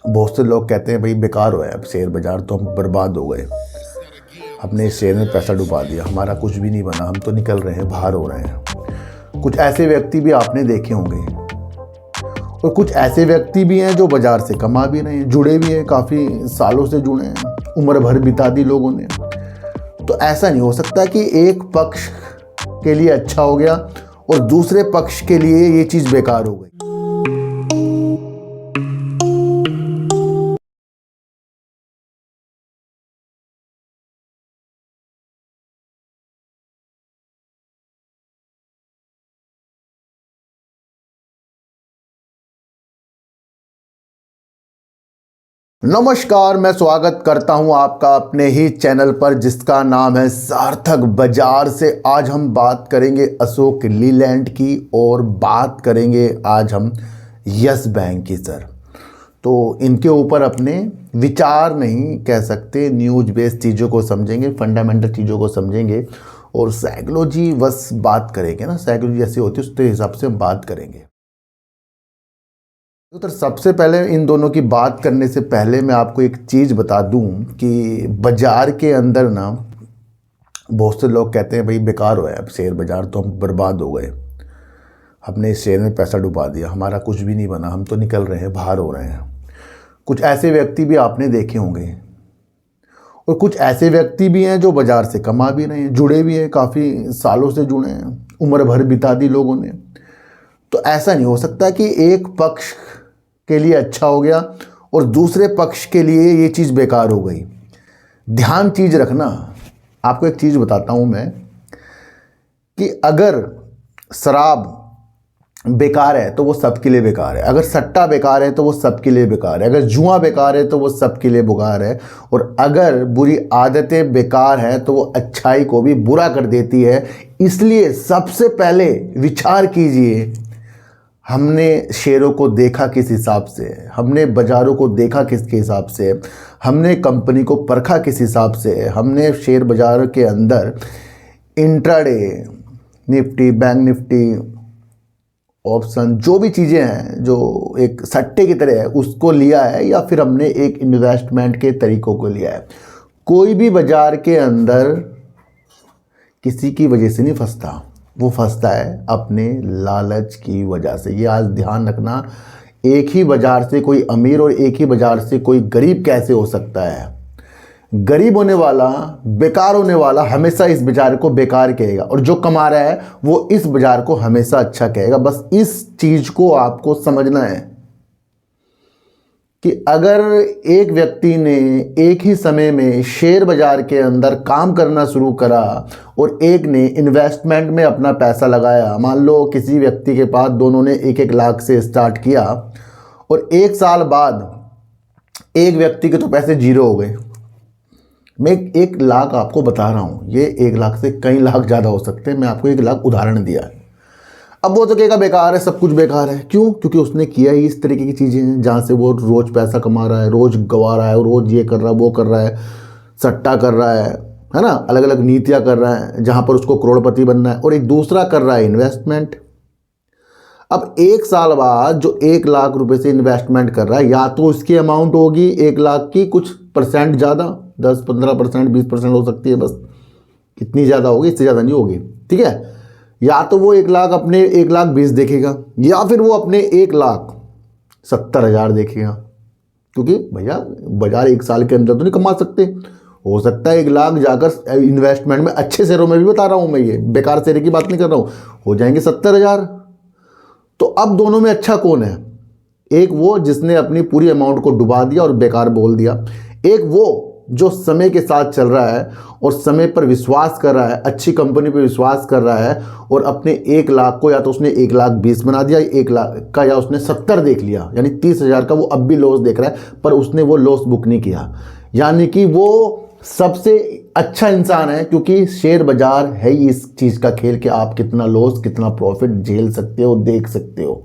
बहुत से लोग कहते हैं भाई बेकार हुआ है अब शेयर बाज़ार, तो हम बर्बाद हो गए, हमने इस शेयर में पैसा डुबा दिया, हमारा कुछ भी नहीं बना, हम तो निकल रहे हैं, बाहर हो रहे हैं। कुछ ऐसे व्यक्ति भी आपने देखे होंगे और कुछ ऐसे व्यक्ति भी हैं जो बाज़ार से कमा भी रहे हैं, जुड़े भी हैं, काफ़ी सालों से जुड़े हैं, उम्र भर बिता दी लोगों ने। तो ऐसा नहीं हो सकता कि एक पक्ष के लिए अच्छा हो गया और दूसरे पक्ष के लिए ये चीज़ बेकार हो गई। नमस्कार, मैं स्वागत करता हूं आपका अपने ही चैनल पर जिसका नाम है सार्थक बाजार से। आज हम बात करेंगे अशोक लीलैंड की और बात करेंगे आज हम यस बैंक की। सर, तो इनके ऊपर अपने विचार नहीं कह सकते, न्यूज बेस्ड चीज़ों को समझेंगे, फंडामेंटल चीज़ों को समझेंगे और साइकोलॉजी बस बात करेंगे ना, साइकोलॉजी जैसी होती है उसके हिसाब से हम बात करेंगे। तो सबसे पहले इन दोनों की बात करने से पहले मैं आपको एक चीज़ बता दूं कि बाज़ार के अंदर ना बहुत से लोग कहते हैं भाई बेकार हुआ है अब शेयर बाज़ार, तो हम बर्बाद हो गए, हमने इस शेयर में पैसा डुबा दिया, हमारा कुछ भी नहीं बना, हम तो निकल रहे हैं, बाहर हो रहे हैं। कुछ ऐसे व्यक्ति भी आपने देखे होंगे और कुछ ऐसे व्यक्ति भी हैं जो बाज़ार से कमा भी रहे हैं, जुड़े भी हैं, काफ़ी सालों से जुड़े हैं, उम्र भर बिता दी लोगों ने। तो ऐसा नहीं हो सकता कि एक पक्ष के लिए अच्छा हो गया और दूसरे पक्ष के लिए ये चीज़ बेकार हो गई। ध्यान चीज़ रखना, आपको एक चीज़ बताता हूँ मैं कि अगर शराब बेकार है तो वो सबके लिए बेकार है, अगर सट्टा बेकार है तो वो सबके लिए बेकार है, अगर जुआ बेकार है तो वो सबके लिए बेकार है, और अगर बुरी आदतें बेकार हैं तो वो अच्छाई को भी बुरा कर देती है। इसलिए सबसे पहले विचार कीजिए, हमने शेयरों को देखा किस हिसाब से, हमने बाज़ारों को देखा किसके हिसाब से, हमने कंपनी को परखा किस हिसाब से, हमने शेयर बाज़ार के अंदर intraday, Nifty, bank Nifty, option, जो भी चीज़ें हैं जो एक सट्टे की तरह है उसको लिया है, या फिर हमने एक इन्वेस्टमेंट के तरीक़ों को लिया है। कोई भी बाज़ार के अंदर किसी की वजह से नहीं फंसता, वो फंसता है अपने लालच की वजह से। ये आज ध्यान रखना, एक ही बाज़ार से कोई अमीर और एक ही बाज़ार से कोई गरीब कैसे हो सकता है। गरीब होने वाला, बेकार होने वाला हमेशा इस बाज़ार को बेकार कहेगा, और जो कमा रहा है वो इस बाज़ार को हमेशा अच्छा कहेगा। बस इस चीज़ को आपको समझना है कि अगर एक व्यक्ति ने एक ही समय में शेयर बाज़ार के अंदर काम करना शुरू करा और एक ने इन्वेस्टमेंट में अपना पैसा लगाया, मान लो किसी व्यक्ति के पास दोनों ने 1-1 लाख से स्टार्ट किया और 1 साल बाद एक व्यक्ति के तो पैसे जीरो हो गए। मैं 1 लाख आपको बता रहा हूँ, ये 1 लाख से कई लाख ज़्यादा हो सकते हैं, मैं आपको 1 लाख उदाहरण दिया है। अब वो तो कहेगा बेकार है, सब कुछ बेकार है। क्यों? क्योंकि उसने किया ही इस तरीके की चीज़ें हैं जहाँ से वो रोज़ पैसा कमा रहा है, रोज़ गवा रहा है, रोज़ ये कर रहा है, वो कर रहा है, सट्टा कर रहा है ना, अलग अलग नीतियाँ कर रहा है जहाँ पर उसको करोड़पति बनना है, और एक दूसरा कर रहा है इन्वेस्टमेंट। अब 1 साल बाद जो 1 लाख रुपए से इन्वेस्टमेंट कर रहा है, या तो उसकी अमाउंट होगी 1 लाख की कुछ परसेंट ज़्यादा, 10-15%, 20% हो सकती है, बस कितनी ज़्यादा होगी, इससे ज़्यादा नहीं होगी, ठीक है। या तो वो 1 लाख अपने 1,20,000 देखेगा, या फिर वो अपने 1,70,000 देखेगा, क्योंकि भैया बाजार 1 साल के अंदर तो नहीं कमा सकते। हो सकता है 1 लाख जाकर इन्वेस्टमेंट में, अच्छे शेयरों में भी बता रहा हूँ मैं, ये बेकार शेयर की बात नहीं कर रहा हूँ, हो जाएंगे 70,000। तो अब दोनों में अच्छा कौन है? एक वो जिसने अपनी पूरी अमाउंट को डुबा दिया और बेकार बोल दिया, एक वो जो समय के साथ चल रहा है और समय पर विश्वास कर रहा है, अच्छी कंपनी पर विश्वास कर रहा है, और अपने 1 लाख को या तो उसने 1,20,000 बना दिया 1 लाख का, या उसने 70 देख लिया, यानी 30,000 का वो अब भी लॉस देख रहा है, पर उसने वो लॉस बुक नहीं किया, यानी कि वो सबसे अच्छा इंसान है। क्योंकि शेयर बाजार है ही इस चीज़ का खेल कि आप कितना लॉस कितना प्रॉफिट झेल सकते हो, देख सकते हो।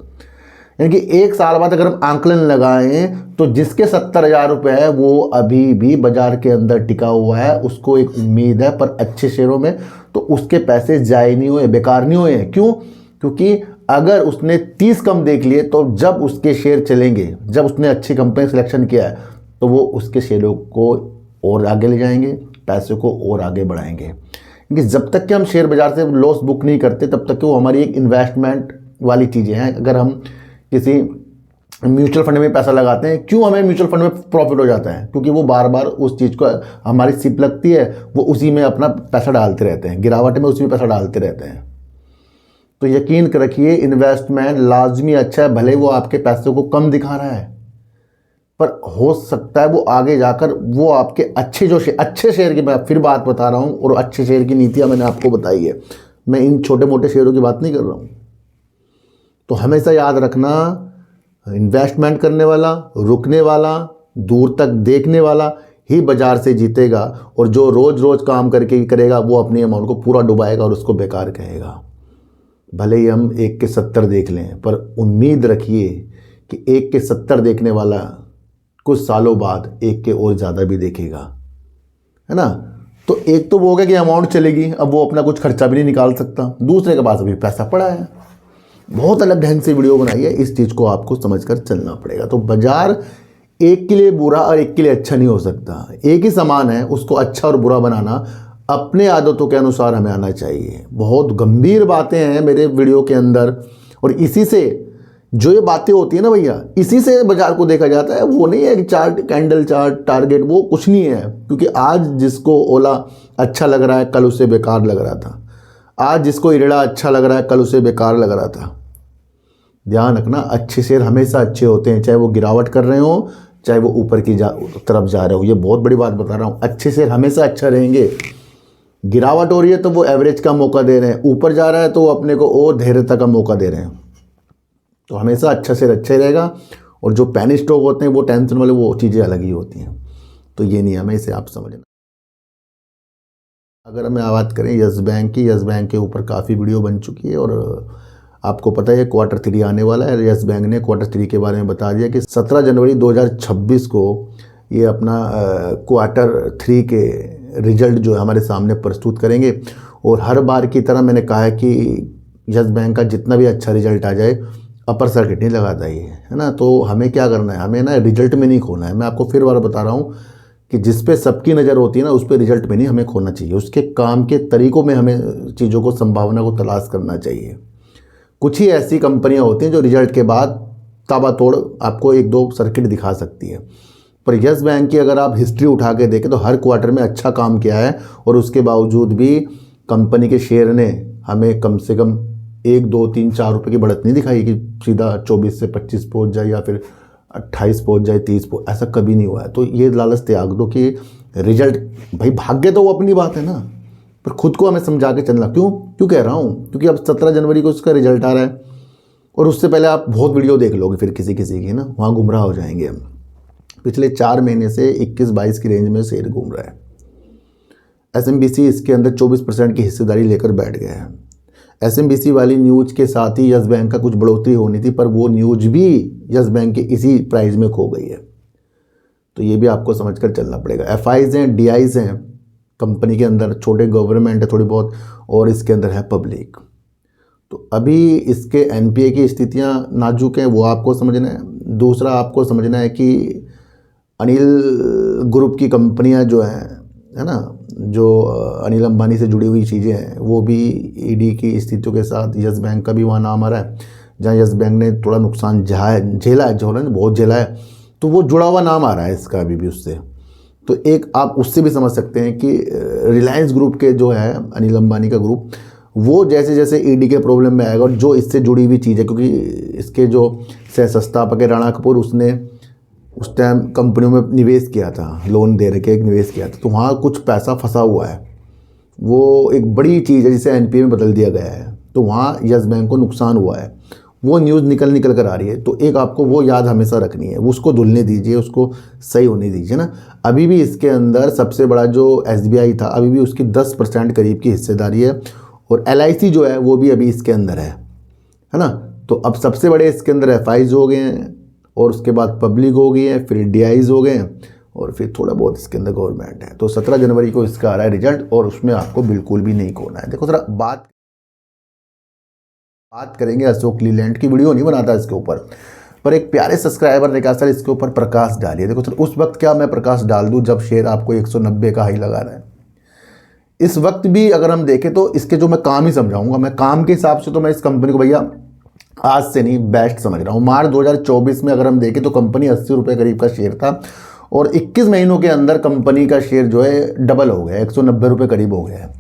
यानी कि 1 साल बाद अगर हम आंकलन लगाएं तो जिसके 70,000 रुपये है वो अभी भी बाजार के अंदर टिका हुआ है, उसको एक उम्मीद है, पर अच्छे शेयरों में तो उसके पैसे जाए नहीं हुए, बेकार नहीं हुए। क्यों? क्योंकि अगर उसने 30 कम देख लिए तो जब उसके शेयर चलेंगे, जब उसने अच्छी कंपनी सिलेक्शन किया है तो वो उसके शेयरों को और आगे ले जाएंगे, पैसे को और आगे बढ़ाएंगे। क्योंकि जब तक कि हम शेयर बाजार से लॉस बुक नहीं करते तब तक कि वो हमारी एक इन्वेस्टमेंट वाली चीज़ें हैं। अगर हम किसी म्यूचुअल फंड में पैसा लगाते हैं, क्यों हमें म्यूचुअल फंड में प्रॉफिट हो जाता है? क्योंकि वो बार बार उस चीज़ को हमारी सिप लगती है, वो उसी में अपना पैसा डालते रहते हैं, गिरावट में उसी में पैसा डालते रहते हैं। तो यकीन रखिए इन्वेस्टमेंट लाजमी अच्छा है, भले वो आपके पैसे को कम दिखा रहा है, पर हो सकता है वो आगे जाकर वो आपके अच्छे शेयर की मैं फिर बात बता रहा हूँ, और अच्छे शेयर की नीतियाँ मैंने आपको बताई है, मैं इन छोटे मोटे शेयरों की बात नहीं कर रहा हूँ। तो हमेशा याद रखना, इन्वेस्टमेंट करने वाला, रुकने वाला, दूर तक देखने वाला ही बाजार से जीतेगा, और जो रोज़ रोज़ काम करके ही करेगा वो अपनी अमाउंट को पूरा डुबाएगा और उसको बेकार कहेगा। भले ही हम 1 के 70 देख लें, पर उम्मीद रखिए कि 1 के 70 देखने वाला कुछ सालों बाद 1 के और ज़्यादा भी देखेगा, है ना। तो एक तो वो हो गया कि अमाउंट चलेगी, अब वो अपना कुछ खर्चा भी नहीं निकाल सकता, दूसरे के पास अभी पैसा पड़ा है। बहुत अलग ढंग से वीडियो बनाई है, इस चीज़ को आपको समझकर चलना पड़ेगा। तो बाजार एक के लिए बुरा और एक के लिए अच्छा नहीं हो सकता, एक ही समान है, उसको अच्छा और बुरा बनाना अपने आदतों के अनुसार हमें आना चाहिए। बहुत गंभीर बातें हैं मेरे वीडियो के अंदर, और इसी से जो ये बातें होती है ना भैया, इसी से बाजार को देखा जाता है। वो नहीं है कि चार्ट, कैंडल चार्ट, टारगेट, वो कुछ नहीं है। क्योंकि आज जिसको ओला अच्छा लग रहा है कल उसे बेकार लग रहा था, आज जिसको इरड़ा अच्छा लग रहा है कल उसे बेकार लग रहा था। ध्यान रखना, अच्छे शेयर हमेशा अच्छे होते हैं, चाहे वो गिरावट कर रहे हो, चाहे वो ऊपर की तरफ जा रहे हो। ये बहुत बड़ी बात बता रहा हूँ, अच्छे शेयर हमेशा अच्छा रहेंगे। गिरावट हो रही है तो वो एवरेज का मौका दे रहे हैं, ऊपर जा रहा है तो वो अपने को और धैर्यता का मौका दे रहे हैं। तो हमेशा अच्छा शेयर अच्छा रहेगा, और जो पैनी स्टॉक होते हैं वो टेंशन वाले, वो चीज़ें अलग ही होती हैं। तो ये नियम है, इसे आप समझना। अगर हमें बात करें यस बैंक की, यस बैंक के ऊपर काफ़ी वीडियो बन चुकी है, और आपको पता है Q3 आने वाला है। यस बैंक ने Q3 के बारे में बता दिया कि 17 जनवरी 2026 को ये अपना Q3 के रिजल्ट जो है हमारे सामने प्रस्तुत करेंगे। और हर बार की तरह मैंने कहा है कि यस बैंक का जितना भी अच्छा रिजल्ट आ जाए, अपर सर्किट नहीं लगाता ये, है ना। तो हमें क्या करना है, हमें ना रिजल्ट में नहीं खोना है। मैं आपको फिर बार बता रहा हूँ कि जिस पे सबकी नज़र होती है ना, उस पे रिजल्ट में नहीं हमें खोना चाहिए, उसके काम के तरीक़ों में हमें चीज़ों को, संभावना को तलाश करना चाहिए। कुछ ही ऐसी कंपनियां होती हैं जो रिजल्ट के बाद ताबड़तोड़ आपको 1-2 सर्किट दिखा सकती है, पर यस बैंक की अगर आप हिस्ट्री उठा के देखें तो हर क्वार्टर में अच्छा काम किया है, और उसके बावजूद भी कंपनी के शेयर ने हमें कम से कम 1, 2, 3, 4 रुपये की बढ़त नहीं दिखाई कि सीधा 24 से 25 पहुँच जाए या फिर 28 पहुँच जाए, 30 पहुँच, ऐसा कभी नहीं हुआ है। तो ये लालच त्याग दो कि रिजल्ट, भाई भाग्य तो वो अपनी बात है ना, पर खुद को हमें समझा के चलना। क्यों कह रहा हूँ, क्योंकि अब 17 जनवरी को उसका रिजल्ट आ रहा है, और उससे पहले आप बहुत वीडियो देख लोगे फिर किसी की ना, वहाँ गुमराह हो जाएंगे हम। पिछले 4 महीने से 21-22 की रेंज में शेयर घूम रहा है। SMBC इसके अंदर 24% की हिस्सेदारी लेकर बैठ गया है। SMBC वाली न्यूज के साथ ही यस बैंक का कुछ बढ़ोतरी होनी थी, पर वो न्यूज भी यस बैंक के इसी प्राइस में खो गई है। तो ये भी आपको समझ कर चलना पड़ेगा। FIs हैं, DIs हैं कंपनी के अंदर, छोटे गवर्नमेंट है थोड़ी बहुत, और इसके अंदर है पब्लिक। तो अभी इसके NPA की स्थितियां नाजुक हैं, वो आपको समझना है। दूसरा आपको समझना है कि अनिल ग्रुप की कंपनियां जो हैं, है ना, जो अनिल अंबानी से जुड़ी हुई चीज़ें हैं, वो भी ED की स्थितियों के साथ यस बैंक का भी वहाँ नाम आ रहा है। जहाँ यस बैंक ने थोड़ा नुकसान झेला है, बहुत झेला है, तो वो जुड़ा हुआ नाम आ रहा है इसका अभी भी उससे। तो एक आप उससे भी समझ सकते हैं कि रिलायंस ग्रुप के जो है अनिल अंबानी का ग्रुप, वो जैसे जैसे ED के प्रॉब्लम में आएगा, और जो इससे जुड़ी हुई चीज़ है, क्योंकि इसके जो सह संस्थापक है राणा कपूर, उसने उस टाइम कंपनियों में निवेश किया था, लोन दे रखे एक निवेश किया था, तो वहाँ कुछ पैसा फंसा हुआ है। वो एक बड़ी चीज़ है जिसे NPA में बदल दिया गया है, तो वहाँ यस बैंक को नुकसान हुआ है। वो न्यूज़ निकल कर आ रही है, तो एक आपको वो याद हमेशा रखनी है, उसको धुलने दीजिए, उसको सही होने दीजिए ना। अभी भी इसके अंदर सबसे बड़ा जो SBI था, अभी भी उसकी 10% करीब की हिस्सेदारी है, और LIC जो है वो भी अभी इसके अंदर है ना। तो अब सबसे बड़े इसके अंदर FIs हो गए हैं, और उसके बाद पब्लिक हो गई है, फिर DIs हो गए हैं, और फिर थोड़ा बहुत इसके अंदर गवर्नमेंट है। तो 17 जनवरी को इसका आ रहा है रिजल्ट, और उसमें आपको बिल्कुल भी नहीं खोना है। देखो जरा बात बात करेंगे अशोक लीलैंड की। वीडियो नहीं बनाता इसके ऊपर, पर एक प्यारे सब्सक्राइबर ने कहा सर इसके ऊपर प्रकाश डालिए। देखो सर, उस वक्त क्या मैं प्रकाश डाल दूं जब शेयर आपको 190 का हाई लगा रहा है। इस वक्त भी अगर हम देखें तो इसके जो मैं काम ही समझाऊंगा, मैं काम के हिसाब से तो मैं इस कंपनी को भैया आज से नहीं बेस्ट समझ रहा हूँ। मार्च 2024 में अगर हम देखें तो कंपनी 80 रुपये करीब का शेयर था और 21 महीनों के अंदर कंपनी का शेयर जो है डबल हो गया, 190 रुपये करीब हो गया है।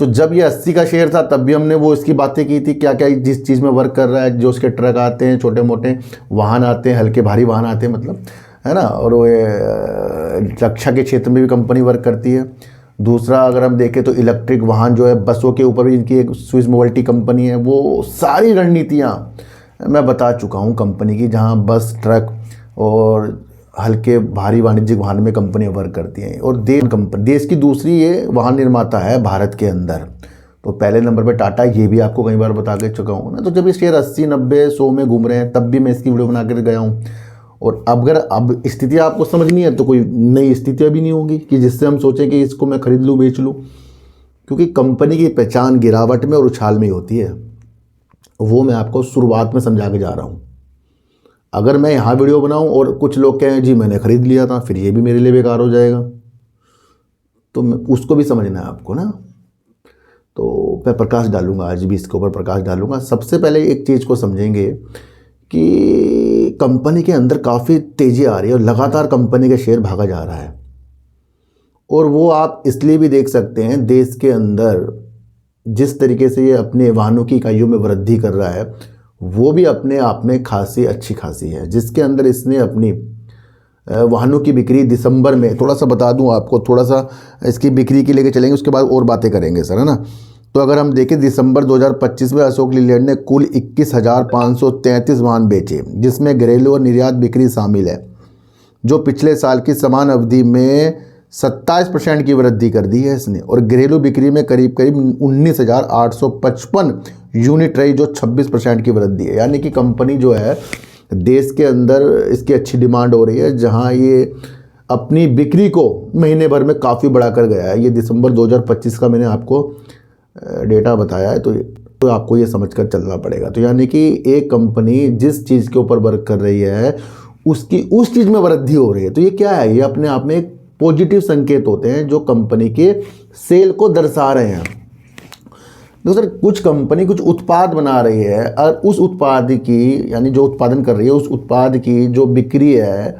तो जब ये 80 का शेयर था तब भी हमने वो इसकी बातें की थी, क्या क्या जिस चीज़ में वर्क कर रहा है, जो उसके ट्रक आते हैं, छोटे मोटे वाहन आते हैं, हल्के भारी वाहन आते हैं, मतलब है ना। और वो रक्षा के क्षेत्र में भी कंपनी वर्क करती है। दूसरा अगर हम देखें तो इलेक्ट्रिक वाहन जो है, बसों के ऊपर भी इनकी एक स्विस मोबिलिटी कंपनी है। वो सारी रणनीतियाँ मैं बता चुका हूँ कंपनी की, जहाँ बस, ट्रक और हल्के भारी वाणिज्यिक वाहन में कंपनी वर्क करती हैं। और देश की दूसरी ये वाहन निर्माता है भारत के अंदर। तो पहले नंबर पे टाटा, ये भी आपको कई बार बता के चुका हूँ ना। तो जब ये शेयर 80, 90, 100 में घूम रहे हैं तब भी मैं इसकी वीडियो बना कर गया हूँ। और अगर अब स्थिति आपको समझनी है तो कोई नई स्थिति अभी नहीं होगी कि जिससे हम सोचें कि इसको मैं खरीद लूँ, बेच लूँ, क्योंकि कंपनी की पहचान गिरावट में और उछाल में ही होती है। वो मैं आपको शुरुआत में समझा के जा रहा हूँ। अगर मैं यहाँ वीडियो बनाऊँ और कुछ लोग कहें जी मैंने ख़रीद लिया था, फिर ये भी मेरे लिए बेकार हो जाएगा। तो उसको भी समझना है आपको ना। तो मैं प्रकाश डालूंगा, आज भी इसके ऊपर प्रकाश डालूंगा। सबसे पहले एक चीज़ को समझेंगे कि कंपनी के अंदर काफ़ी तेज़ी आ रही है और लगातार कंपनी का शेयर भागा जा रहा है। और वो आप इसलिए भी देख सकते हैं, देश के अंदर जिस तरीके से ये अपने वाहनों की इकाइयों में वृद्धि कर रहा है वो भी अपने आप में खासी अच्छी खासी है। जिसके अंदर इसने अपनी वाहनों की बिक्री दिसंबर में, थोड़ा सा बता दूं आपको, थोड़ा सा इसकी बिक्री की लेके चलेंगे, उसके बाद और बातें करेंगे सर, है ना। तो अगर हम देखें दिसंबर 2025 में अशोक लीलैंड ने कुल 21,533 वाहन बेचे, जिसमें घरेलू और निर्यात बिक्री शामिल है, जो पिछले साल की समान अवधि में 27% की वृद्धि कर दी है इसने। और घरेलू बिक्री में करीब करीब 19,855 यूनिट रही, जो 26% की वृद्धि है। यानी कि कंपनी जो है देश के अंदर इसकी अच्छी डिमांड हो रही है, जहां ये अपनी बिक्री को महीने भर में काफ़ी बढ़ा कर गया है। ये दिसंबर 2025 का मैंने आपको डेटा बताया है, तो आपको ये समझ कर चलना पड़ेगा। तो यानी कि एक कंपनी जिस चीज़ के ऊपर वर्क कर रही है उसकी उस चीज़ में वृद्धि हो रही है। तो ये क्या है, ये अपने आप में एक पॉजिटिव संकेत होते हैं जो कंपनी के सेल को दर्शा रहे हैं। दूसरा, कुछ कंपनी कुछ उत्पाद बना रही है और उस उत्पाद की, यानी जो उत्पादन कर रही है उस उत्पाद की जो बिक्री है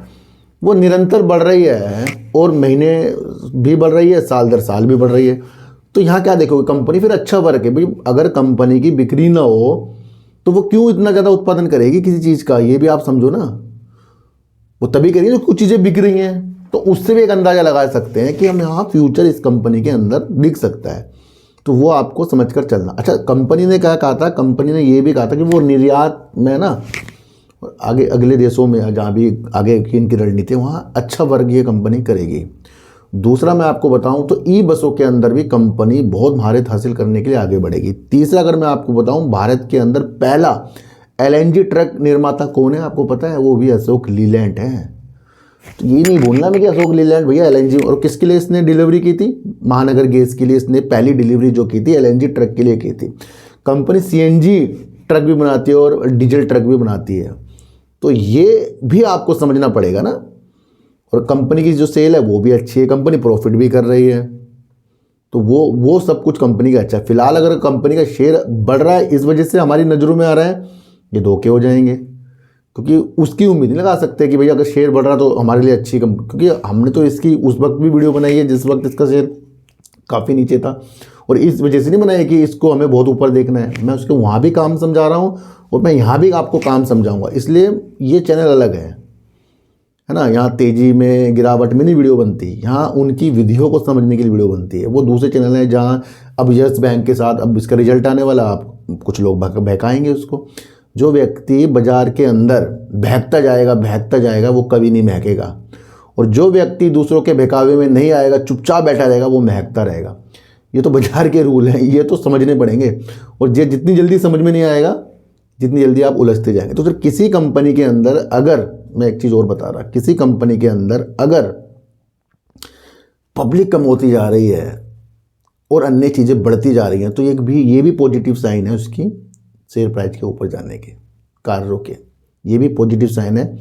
वो निरंतर बढ़ रही है और महीने भी बढ़ रही है, साल दर साल भी बढ़ रही है। तो यहाँ क्या देखोगे, कंपनी फिर अच्छा वर्क है भाई। अगर कंपनी की बिक्री ना हो तो वो क्यों इतना ज़्यादा उत्पादन करेगी किसी चीज़ का, ये भी आप समझो ना। वो तभी करेगी जब कुछ चीज़ें बिक रही हैं। तो उससे भी एक अंदाज़ा लगा सकते हैं कि हम यहाँ फ्यूचर इस कंपनी के अंदर दिख सकता है। तो वो आपको समझ कर चलना। अच्छा, कंपनी ने क्या कहा था, कंपनी ने ये भी कहा था कि वो निर्यात में ना आगे अगले देशों में जहाँ भी आगे की इनकी रणनीति है वहाँ अच्छा वर्ग ये कंपनी करेगी। दूसरा मैं आपको बताऊं तो ई बसों के अंदर भी कंपनी बहुत महारत हासिल करने के लिए आगे बढ़ेगी। तीसरा अगर मैं आपको बताऊं, भारत के अंदर पहला LNG ट्रक निर्माता कौन है आपको पता है, वो भी अशोक लीलैंड है। तो ये नहीं भूलना मैं कि अशोक लीलैंड भैया LNG, और किसके लिए इसने डिलीवरी की थी, महानगर गैस के लिए इसने पहली डिलीवरी जो की थी LNG ट्रक के लिए की थी। कंपनी CNG ट्रक भी बनाती है और डीजल ट्रक भी बनाती है। तो ये भी आपको समझना पड़ेगा ना। और कंपनी की जो सेल है वो भी अच्छी है, कंपनी प्रॉफिट भी कर रही है। तो वो सब कुछ कंपनी का अच्छा है। फिलहाल अगर कंपनी का शेयर बढ़ रहा है इस वजह से हमारी नज़रों में आ रहा है, ये धोखे हो जाएंगे, क्योंकि उसकी उम्मीद नहीं लगा सकते कि भैया अगर शेयर बढ़ रहा तो हमारे लिए अच्छी क्योंकि हमने तो इसकी उस वक्त भी वीडियो बनाई है जिस वक्त इसका शेयर काफ़ी नीचे था, और इस वजह से नहीं बनाई कि इसको हमें बहुत ऊपर देखना है। मैं उसको वहाँ भी काम समझा रहा हूँ और मैं यहाँ भी आपको काम समझाऊँगा, इसलिए ये चैनल अलग है ना। यहाँ तेज़ी में गिरावट में नहीं वीडियो बनती, यहाँ उनकी विधियों को समझने के लिए वीडियो बनती है। वो दूसरे चैनल है जहाँ अब यस बैंक के साथ अब इसका रिजल्ट आने वाला, आप कुछ लोग बहकाएंगे उसको। जो व्यक्ति बाजार के अंदर बहकता जाएगा वो कभी नहीं महकेगा, और जो व्यक्ति दूसरों के बहकावे में नहीं आएगा, चुपचाप बैठा रहेगा, वो महकता रहेगा। ये तो बाजार के रूल हैं, ये तो समझने पड़ेंगे। और ये जितनी जल्दी समझ में नहीं आएगा जितनी जल्दी आप उलझते जाएंगे। तो फिर किसी कंपनी के अंदर, अगर मैं एक चीज़ और बता रहा, किसी कंपनी के अंदर अगर पब्लिक कम होती जा रही है और अन्य चीज़ें बढ़ती जा रही हैं तो ये भी पॉजिटिव साइन है उसकी शेयर प्राइस के ऊपर जाने के कार्यों के, ये भी पॉजिटिव साइन है।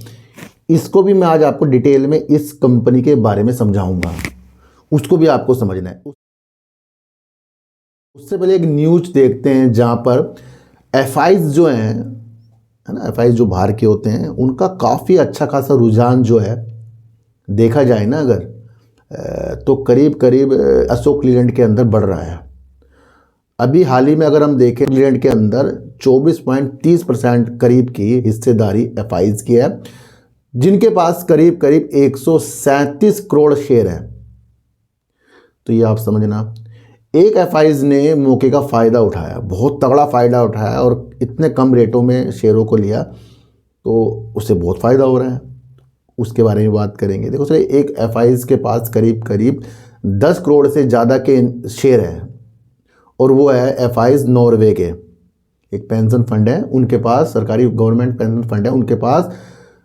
इसको भी मैं आज आपको डिटेल में इस कंपनी के बारे में समझाऊंगा, उसको भी आपको समझना है। उससे पहले एक न्यूज देखते हैं जहां पर एफआईज जो हैं, है ना, एफआईज जो बाहर के होते हैं उनका काफ़ी अच्छा खासा रुझान जो है देखा जाए ना अगर, तो करीब करीब अशोक लीलैंड के अंदर बढ़ रहा है। अभी हाल ही में अगर हम देखें लीलैंड के अंदर 24.30% करीब की हिस्सेदारी एफआईज की है, जिनके पास करीब करीब 137 करोड़ शेयर हैं। तो ये आप समझना, एक एफआईज ने मौके का फ़ायदा उठाया, बहुत तगड़ा फ़ायदा उठाया और इतने कम रेटों में शेयरों को लिया, तो उससे बहुत फ़ायदा हो रहा है, उसके बारे में बात करेंगे। देखो सर, एक एफआईज के पास करीब करीब 10 करोड़ से ज़्यादा के शेयर हैं और वो है एफआईज नॉर्वे के, एक पेंशन फंड है उनके पास, सरकारी गवर्नमेंट पेंशन फंड है, उनके पास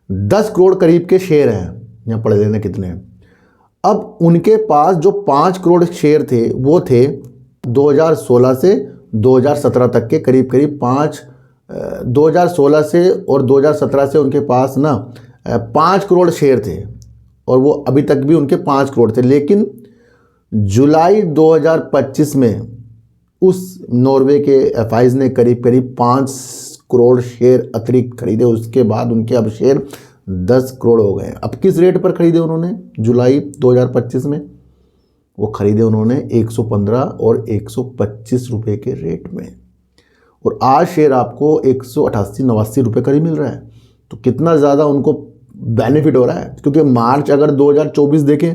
10 करोड़ करीब के शेयर हैं। यहाँ पढ़ लेना कितने हैं। अब उनके पास जो 5 करोड़ शेयर थे वो थे 2016 से 2017 तक के, करीब करीब 2016 से और 2017 से उनके पास ना 5 करोड़ शेयर थे और वो अभी तक भी उनके 5 करोड़ थे। लेकिन जुलाई 2025 में उस नॉर्वे के एफआईज ने करीब करीब 5 करोड़ शेयर अतिरिक्त खरीदे, उसके बाद उनके अब शेयर 10 करोड़ हो गए। अब किस रेट पर खरीदे उन्होंने जुलाई 2025 में? वो खरीदे उन्होंने 115 और 125 रुपये के रेट में, और आज शेयर आपको 188-89 रुपये करीब मिल रहा है। तो कितना ज़्यादा उनको बेनिफिट हो रहा है, क्योंकि मार्च अगर 2024 देखें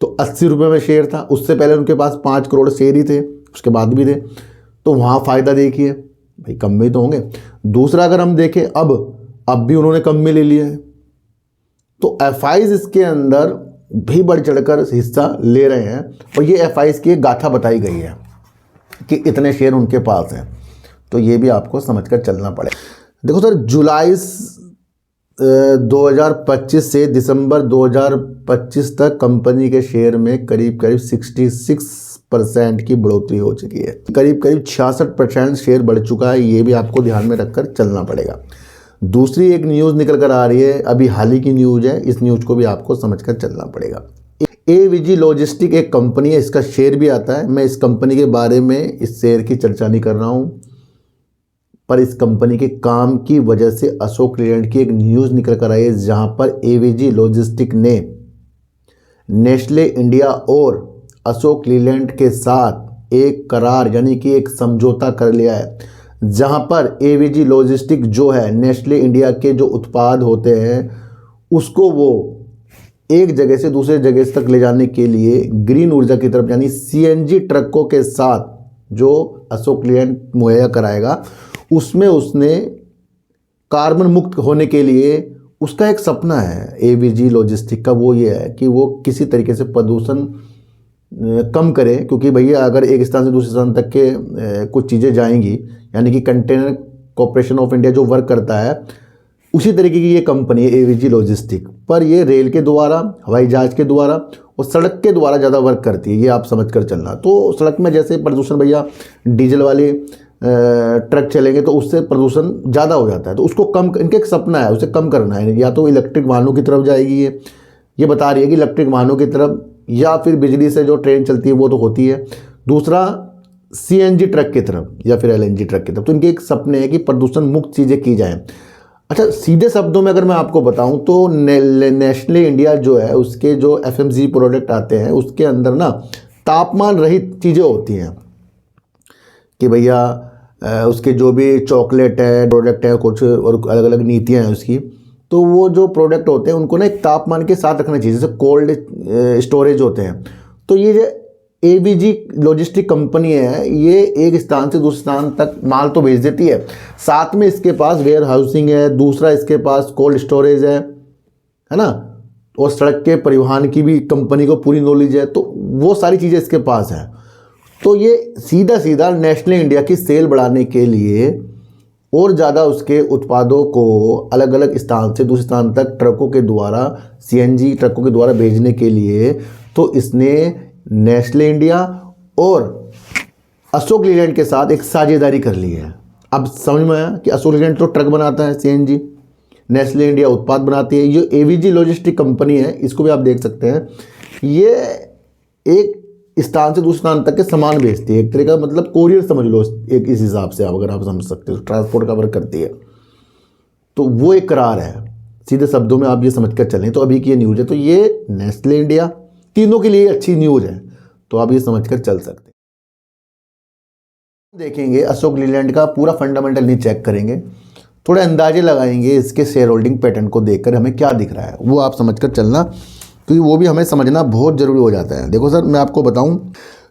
तो 80 रुपये में शेयर था, उससे पहले उनके पास 5 करोड़ शेयर ही थे, उसके बाद भी थे, तो वहाँ फ़ायदा देखिए भाई, कम में तो होंगे। दूसरा अगर हम देखें अब भी उन्होंने कम में ले लिया है, तो एफआईज इसके अंदर भी बढ़ चढ़कर हिस्सा ले रहे हैं और ये एफआईज की एक गाथा बताई गई है कि इतने शेयर उनके पास हैं, तो ये भी आपको समझकर चलना पड़ेगा। देखो सर, जुलाई 2025 से दिसंबर 2025 तक कंपनी के शेयर में करीब करीब 66% की बढ़ोतरी हो चुकी है, करीब करीब 66% शेयर बढ़ चुका है। ये भी आपको ध्यान में रखकर चलना पड़ेगा। दूसरी एक न्यूज़ निकल कर आ रही है, अभी हाल ही की न्यूज़ है, इस न्यूज़ को भी आपको समझकर चलना पड़ेगा। एवीजी लॉजिस्टिक एक कंपनी है, इसका शेयर भी आता है। मैं इस कंपनी के बारे में, इस शेयर की चर्चा नहीं कर रहा हूँ, पर इस कंपनी के काम की वजह से अशोक लीलैंड की एक न्यूज़ निकल कर आई है, जहाँ पर एवीजी लॉजिस्टिक ने नेस्ले इंडिया और अशोक लीलैंड के साथ एक करार यानी कि एक समझौता कर लिया है, जहां पर एवीजी लॉजिस्टिक जो है नेस्ले इंडिया के जो उत्पाद होते हैं उसको वो एक जगह से दूसरे जगह तक ले जाने के लिए ग्रीन ऊर्जा की तरफ यानी सीएनजी ट्रकों के साथ जो अशोक लीलैंड मुहैया कराएगा, उसमें उसने कार्बन मुक्त होने के लिए उसका एक सपना है एवीजी लॉजिस्टिक का, वो ये है कि वो किसी तरीके से प्रदूषण कम करे, क्योंकि भैया अगर एक स्थान से दूसरे स्थान तक के कुछ चीज़ें जाएंगी, यानी कि कंटेनर कॉर्पोरेशन ऑफ इंडिया जो वर्क करता है उसी तरीके की ये कंपनी है एवीजी लॉजिस्टिक, पर ये रेल के द्वारा, हवाई जहाज़ के द्वारा और सड़क के द्वारा ज़्यादा वर्क करती है, ये आप समझ कर चलना। तो सड़क में जैसे प्रदूषण भैया डीजल वाले ट्रक चलेंगे तो उससे प्रदूषण ज़्यादा हो जाता है, तो उसको कम, इनका एक सपना है उसे कम करना है। या तो इलेक्ट्रिक वाहनों की तरफ जाएगी, ये बता रही है कि इलेक्ट्रिक वाहनों की तरफ, या फिर बिजली से जो ट्रेन चलती है वो तो होती है, दूसरा सीएनजी ट्रक की तरफ या फिर एलएनजी ट्रक की तरफ। तो इनके एक सपने हैं कि प्रदूषण मुक्त चीज़ें की जाएं। अच्छा, सीधे शब्दों में अगर मैं आपको बताऊं तो नेस्ले इंडिया जो है उसके जो एफएमसीजी प्रोडक्ट आते हैं उसके अंदर ना तापमान रहित चीज़ें होती हैं कि भैया उसके जो भी चॉकलेट है, प्रोडक्ट है, कुछ और अलग अलग नीतियाँ हैं उसकी, तो वो जो प्रोडक्ट होते हैं उनको ना एक तापमान के साथ रखना चाहिए, जैसे कोल्ड स्टोरेज होते हैं। तो ये जो एवीजी लॉजिस्टिक कंपनी है ये एक स्थान से दूसरे स्थान तक माल तो भेज देती है, साथ में इसके पास वेयर हाउसिंग है, दूसरा इसके पास कोल्ड स्टोरेज है ना, और सड़क के परिवहन की भी कंपनी को पूरी नॉलेज है, तो वो सारी चीज़ें इसके पास है। तो ये सीधा सीधा नेस्ले इंडिया की सेल बढ़ाने के लिए और ज़्यादा उसके उत्पादों को अलग अलग स्थान से दूसरे स्थान तक ट्रकों के द्वारा, सीएनजी ट्रकों के द्वारा भेजने के लिए, तो इसने नेस्ले इंडिया और अशोक लीलैंड के साथ एक साझेदारी कर ली है। अब समझ में आया कि अशोक लीलैंड तो ट्रक बनाता है सीएनजी, नेस्ले इंडिया उत्पाद बनाती है, ये एवीजी लॉजिस्टिक कंपनी है, इसको भी आप देख सकते हैं, ये एक स्थान से दूसरे स्थान तक के सामान भेजती है, एक तरह का मतलब कोरियर समझ लो एक, इस हिसाब से आप अगर आप समझ सकते हो, ट्रांसपोर्ट का वर्क करती है। तो वो एक करार है, सीधे शब्दों में आप ये समझ कर चलें। तो अभी की ये न्यूज़ है, तो ये नेस्ले इंडिया तीनों के लिए अच्छी न्यूज़ है, तो आप ये समझ कर चल सकते हैं। देखेंगे अशोक लीलैंड का पूरा फंडामेंटल नहीं चेक करेंगे, थोड़े अंदाजे लगाएंगे इसके शेयर होल्डिंग पैटर्न को देखकर हमें क्या दिख रहा है वो आप समझकर चलना, क्योंकि वो भी हमें समझना बहुत ज़रूरी हो जाता है। देखो सर मैं आपको बताऊं,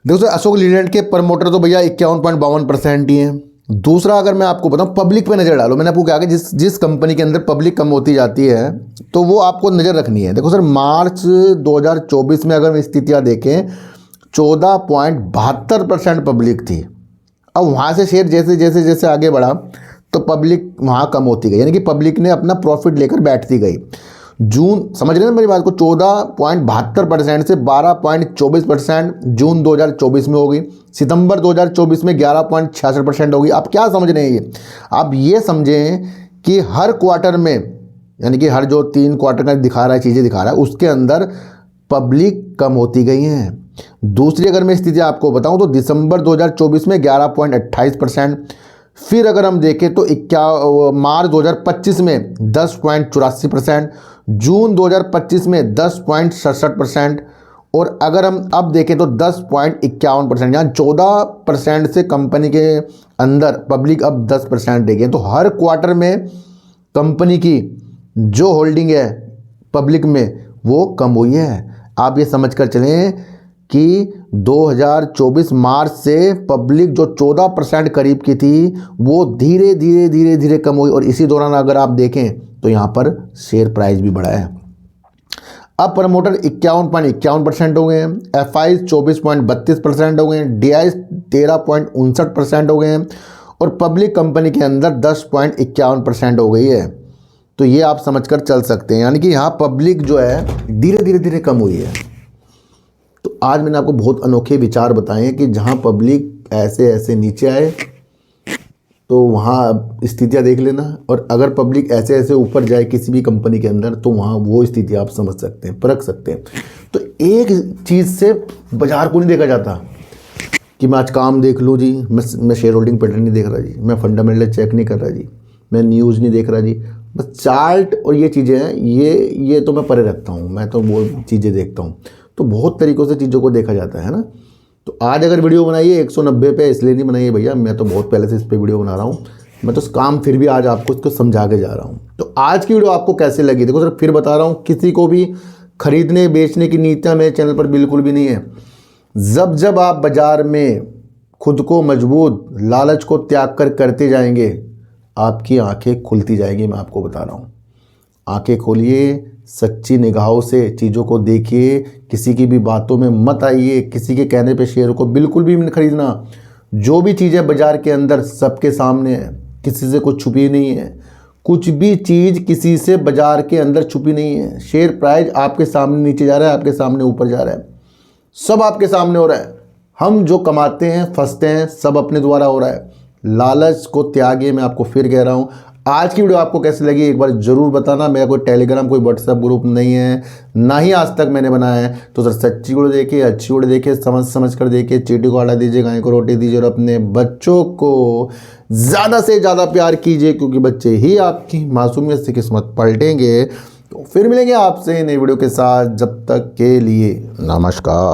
देखो सर अशोक लीलैंड के प्रमोटर तो भैया 51.52% ही हैं। दूसरा अगर मैं आपको बताऊं, पब्लिक पे नज़र डालो, मैंने आपको कहा कि जिस कंपनी के अंदर पब्लिक कम होती जाती है तो वो आपको नज़र रखनी है। देखो सर मार्च 2024 में अगर स्थितियाँ देखें 14.72% पब्लिक थी। अब वहाँ से शेयर जैसे जैसे जैसे आगे बढ़ा तो पब्लिक वहाँ कम होती गई, यानी कि पब्लिक ने अपना प्रॉफिट लेकर बैठती गई। जून, समझ रहे हैं मेरी बात को, 14.72% से 12.24% जून 2024 में होगी, सितंबर 2024 में 11.66% होगी। आप क्या समझ रहे हैं ये? आप ये समझें कि हर क्वार्टर में, यानी कि हर जो 3 क्वार्टर का दिखा रहा है, चीज़ें दिखा रहा है, उसके अंदर पब्लिक कम होती गई हैं। दूसरी अगर मैं स्थिति आपको बताऊं तो दिसंबर 2024 में 11.28%, फिर अगर हम देखें तो मार्च 2025 में 10.84%, जून 2025 में 10.67%, और अगर हम अब देखें तो 10.51%, यहाँ 14% से कंपनी के अंदर पब्लिक अब 10% रह गई। तो हर क्वार्टर में कंपनी की जो होल्डिंग है पब्लिक में वो कम हुई है। आप ये समझ कर चलें कि 2024 मार्च से पब्लिक जो 14% करीब की थी वो धीरे धीरे धीरे धीरे कम हुई, और इसी दौरान अगर आप देखें तो यहाँ पर शेयर प्राइस भी बढ़ा है। अब प्रमोटर 51.51% हो गए हैं, एफआई 24.32% हो गए हैं, डीआई 13.59% हो गए हैं, और पब्लिक कंपनी के अंदर 10.51% हो गई है। तो ये आप समझकर चल सकते हैं, यानी कि यहाँ पब्लिक जो है धीरे धीरे धीरे कम हुई है। तो आज मैंने आपको बहुत अनोखे विचार बताए हैं कि जहाँ पब्लिक ऐसे ऐसे नीचे आए तो वहाँ स्थितियाँ देख लेना, और अगर पब्लिक ऐसे ऐसे ऊपर जाए किसी भी कंपनी के अंदर तो वहाँ वो स्थिति आप समझ सकते हैं, परख सकते हैं। तो एक चीज़ से बाजार को नहीं देखा जाता कि मैं आज काम देख लूँ जी, मैं शेयर होल्डिंग पैटर्न नहीं देख रहा जी, मैं फंडामेंटल चेक नहीं कर रहा जी, मैं न्यूज़ नहीं देख रहा जी, बस चार्ट और ये चीज़ें हैं, ये तो मैं परे रखता हूँ, मैं तो वो चीज़ें देखता हूँ। तो बहुत तरीक़ों से चीज़ों को देखा जाता है ना। तो आज अगर वीडियो बनाइए 190 पे, इसलिए नहीं बनाइए भैया, मैं तो बहुत पहले से इस पे वीडियो बना रहा हूँ, मैं तो काम फिर भी आज आपको इसको समझा के जा रहा हूँ। तो आज की वीडियो आपको कैसे लगी? देखो सर फिर बता रहा हूँ, किसी को भी खरीदने बेचने की नीतियाँ मेरे चैनल पर बिल्कुल भी नहीं है। जब आप बाज़ार में खुद को मजबूत, लालच को त्याग कर करते जाएंगे, आपकी आंखें खुलती जाएंगी। मैं आपको बता रहा हूँ, आंखें खोलिए, सच्ची निगाहों से चीज़ों को देखिए, किसी की भी बातों में मत आइए, किसी के कहने पे शेयर को बिल्कुल भी नहीं खरीदना। जो भी चीज़ें बाज़ार के अंदर सबके सामने है, किसी से कुछ छुपी नहीं है, कुछ भी चीज़ किसी से बाज़ार के अंदर छुपी नहीं है। शेयर प्राइस आपके सामने नीचे जा रहा है, आपके सामने ऊपर जा रहा है, सब आपके सामने हो रहा है। हम जो कमाते हैं फंसते हैं, सब अपने द्वारा हो रहा है। लालच को त्यागिए, मैं आपको फिर कह रहा हूँ। आज की वीडियो आपको कैसी लगी एक बार ज़रूर बताना। मेरा कोई टेलीग्राम, कोई व्हाट्सएप ग्रुप नहीं है, ना ही आज तक मैंने बनाया है। तो सर सच्ची वीडियो देखिए, अच्छी वीडियो देखिए, समझ कर देखिए, चीटी को आटा दीजिए, गाय को रोटी दीजिए, और अपने बच्चों को ज़्यादा से ज़्यादा प्यार कीजिए, क्योंकि बच्चे ही आपकी मासूमियत से किस्मत पलटेंगे। तो फिर मिलेंगे आपसे नई वीडियो के साथ, जब तक के लिए नमस्कार।